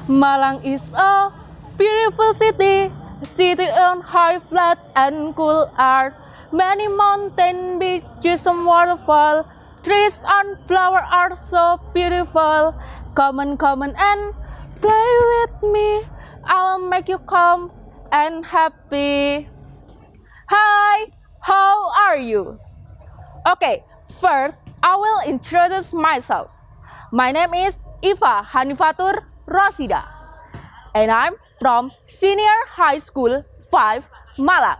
Malang is a beautiful city, city on high, flat and cool earth. Many mountain beaches and waterfall, trees and flower are so beautiful. Come on and play with me. I'll make you calm and happy. Hi, how are you? Okay, first I will introduce myself. My name is Iva Hanifatur Rosida, and I'm from Senior High School 5 Malang.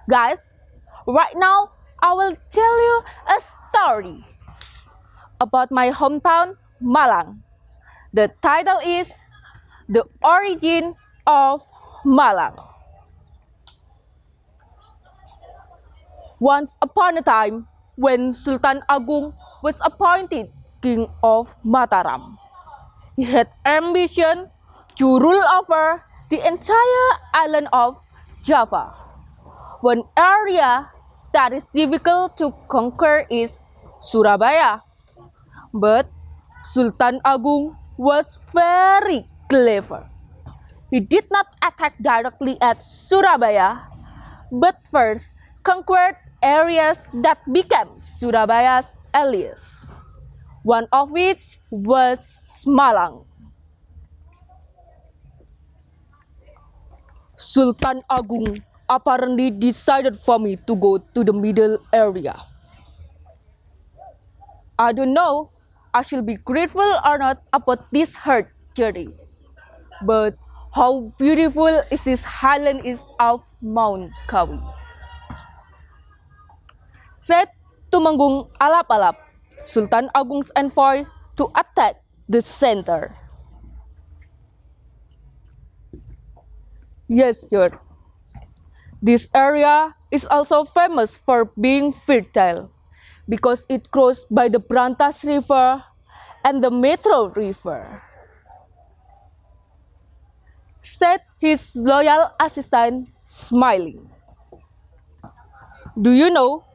Guys, right now I will tell you a story about my hometown Malang. The title is The Origin of Malang. Once upon a time, when Sultan Agung was appointed King of Mataram, he had ambition to rule over the entire island of Java. One area that is difficult to conquer is Surabaya. But Sultan Agung was very clever. He did not attack directly at Surabaya, but first conquered areas that became Surabaya's allies, one of which was Malang. Sultan Agung apparently decided for me to go to the middle area. I don't know I should be grateful or not about this hard journey, but how beautiful is this highland is of Mount Kawi. Said Tumenggung Alap-Alap, Sultan Agung's envoy to attack the center. Yes, sir. This area is also famous for being fertile because it crossed by the Brantas River and the Metro River. Said his loyal assistant, smiling. Do you know?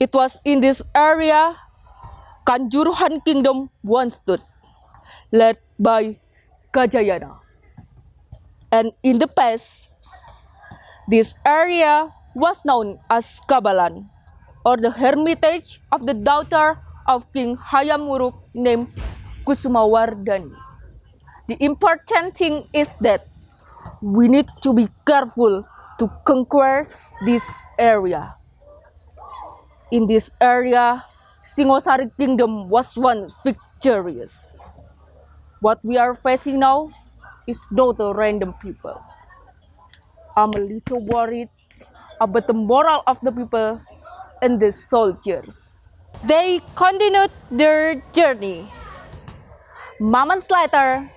It was in this area Kanjuruhan Kingdom once stood, led by Gajayana. And in the past, this area was known as Kabalan, or the hermitage of the daughter of King Hayam Wuruk named Kusumawardhani. The important thing is that we need to be careful to conquer this area. In this area, Singosari Kingdom was once victorious. What we are facing now is not a random people. I'm a little worried about the moral of the people and the soldiers. They continued their journey. Moments later,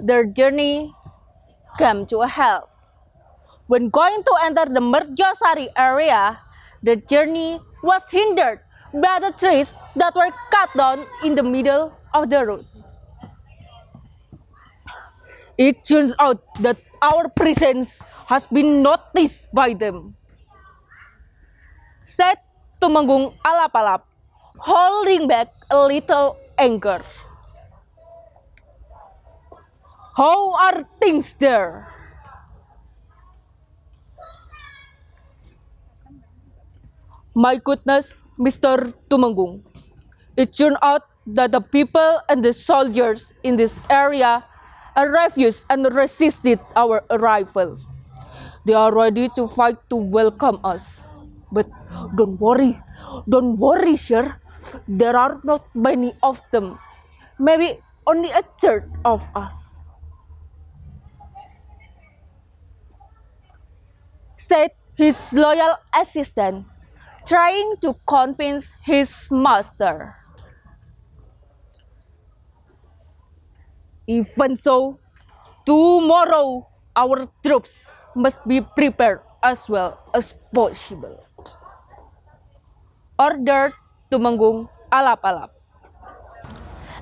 their journey came to a halt. When going to enter the Merjosari area, the journey was hindered by the trees that were cut down in the middle of the road. It turns out that our presence has been noticed by them, said Tumenggung Alap-Alap, holding back a little anger. How are things there? My goodness, Mr. Tumenggung. It turned out that the people and the soldiers in this area refused and resisted our arrival. They are ready to fight to welcome us. But don't worry, sir. There are not many of them. Maybe only a third of us, said his loyal assistant, trying to convince his master. Even so, tomorrow our troops must be prepared as well as possible, ordered Tumenggung Alap-Alap.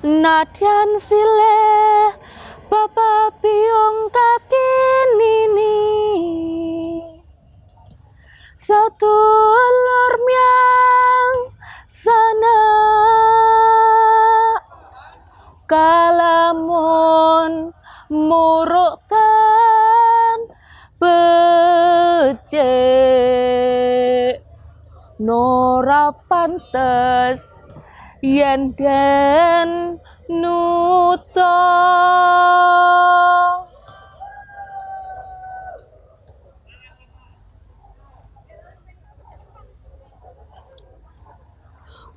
Nadyan sile bapa piong kakinini satu lor miang sana kalamun murukkan becik nora pantes yen den nuto.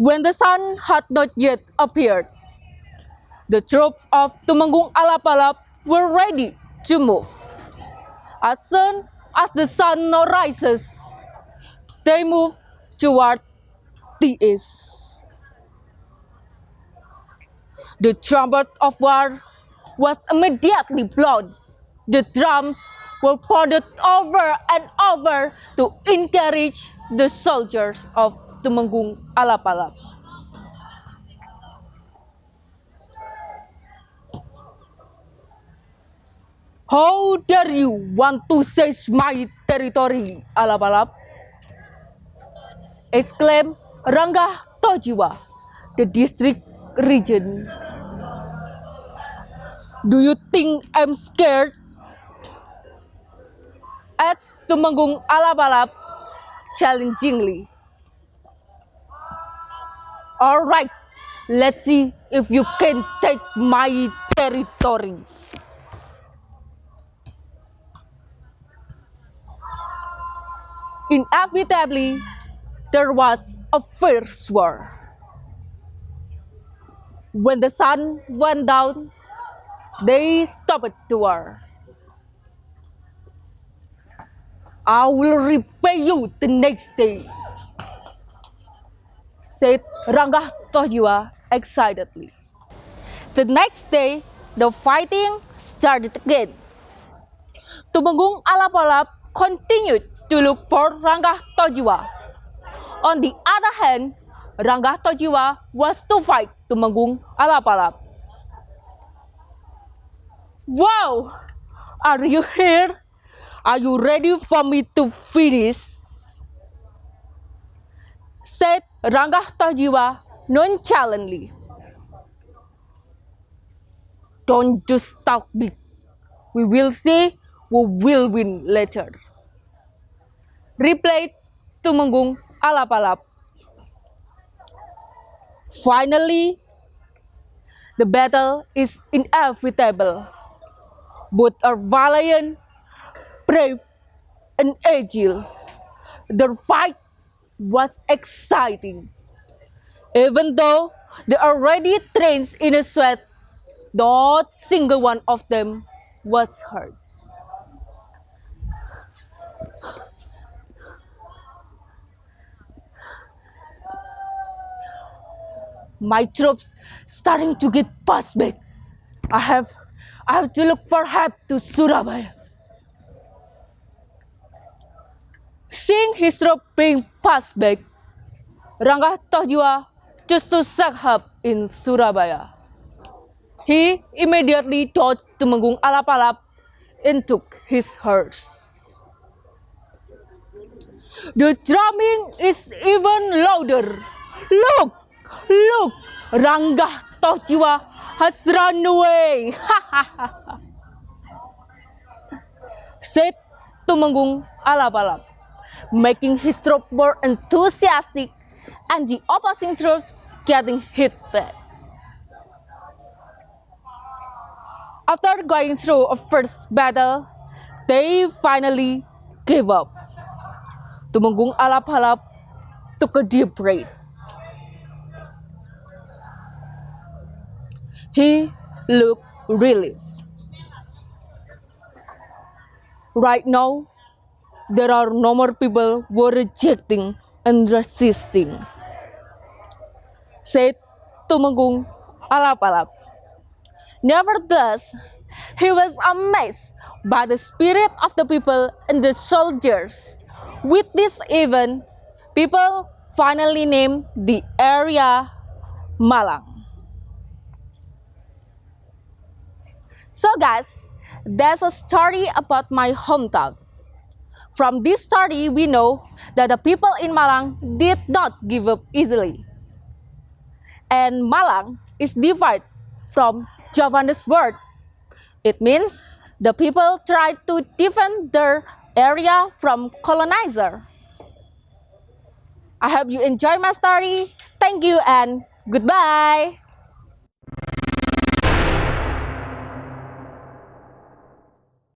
When the sun had not yet appeared, the troops of Tumenggung Alap-Alap were ready to move. As soon as the sun rises, they moved toward the east. The trumpet of war was immediately blown. The drums were pounded over and over to encourage the soldiers of Tumenggung Alap-Alap. How dare you want to seize my territory, Alap-Alap? Exclaimed Rangga Tohjiwa, the district regent. Do you think I'm scared? Asked Tumenggung Alap-Alap challengingly. All right, let's see if you can take my territory. Inevitably, there was a fierce war. When the sun went down, they stopped the war. I will repay you the next day, said Rangga Tohjiwa excitedly. The next day, the fighting started again. Tumenggung Alap-Alap continued to look for Rangga Tohjiwa. On the other hand, Rangga Tohjiwa was to fight Tumenggung Alap-Alap. Wow! Are you here? Are you ready for me to finish? Said Rangga Tohjiwa nonchalantly. Don't just talk big. We will see who will win later, replied Tumenggung Alap-Alap. Finally, the battle is inevitable. Both are valiant, brave, and agile. Their fight was exciting. Even though they are already trained in a sweat, not single one of them was hurt. My troops starting to get passed back. I have to look for help to Surabaya. Seeing his troop being passed back, Rangga Tohjiwa chose to seek help in Surabaya. He immediately dodged Tumenggung Alap-Alap and took his horse. The drumming is even louder. Look! Look! Rangga Tohjiwa has run away! Said Tumenggung Alap-Alap, making his troop more enthusiastic and the opposing troops getting hit back. After going through a first battle, they finally gave up. Tumenggung Alap-Alap took a deep breath. He looked relieved. Right now, there are no more people who are rejecting and resisting, said Tumenggung Alap-Alap. Nevertheless, he was amazed by the spirit of the people and the soldiers. With this event, people finally named the area Malang. So guys, that's a story about my hometown. From this story, we know that the people in Malang did not give up easily. And Malang is divided from Javanese word. It means the people tried to defend their area from colonizer. I hope you enjoy my story. Thank you and goodbye.